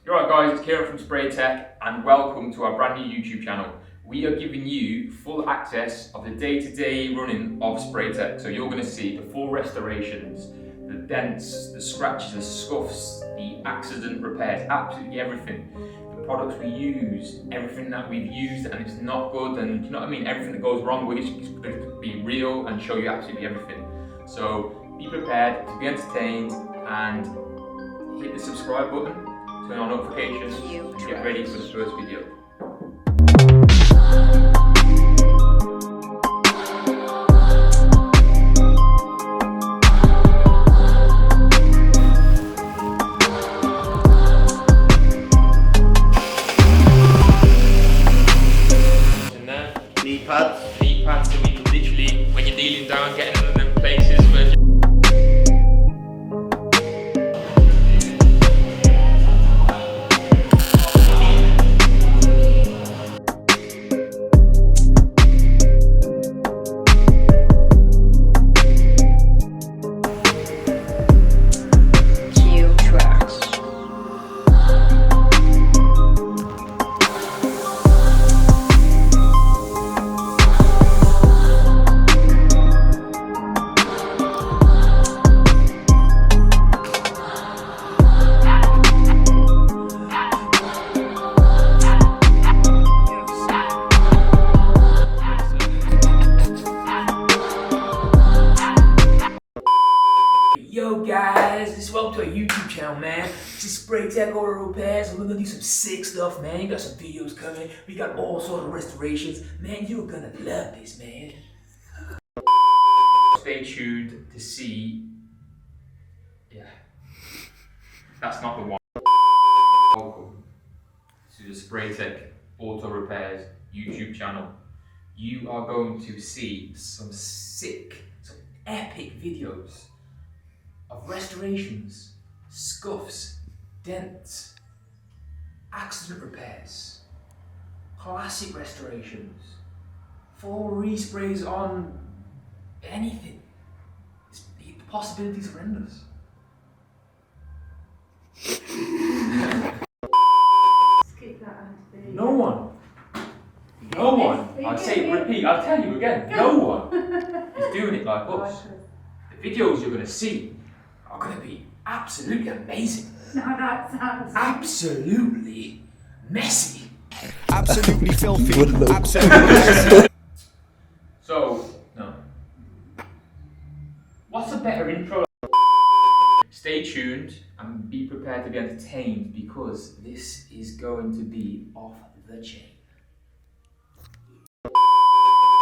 Alright guys, it's Kieran from Spray Tech and welcome to our brand new YouTube channel. We are giving you full access of the day-to-day running of Spray Tech. So you're going to see the full restorations, the dents, the scratches, the scuffs, the accident repairs, absolutely everything. The products we use, everything that we've used and it's not good, and you know what I mean, everything that goes wrong, we're just going to be real and show you absolutely everything. So be prepared to be entertained and hit the subscribe button, turn on notifications, and get ready for the first video. Knee pads, so we can literally, when you're kneeling down, get into them places where Yo guys, welcome to our YouTube channel, man. This is Spray Tech Auto Repairs, and we're gonna do some sick stuff, man. You got some videos coming, we got all sorts of restorations. Man, you're gonna love this, man. stay tuned to see, that's not the one. Welcome to the Spray Tech Auto Repairs YouTube channel. You are going to see some sick, some epic videos of restorations, scuffs, dents, accident repairs, classic restorations, full resprays on anything. The possibilities are endless. No one, I say repeat, I'll tell you again, no one is doing it like us. The videos you're going to see are going to be absolutely amazing. No, that sounds absolutely messy. Absolutely filthy. Absolutely messy. So, no. What's a better intro? Stay tuned and be prepared to be entertained because this is going to be off the chain.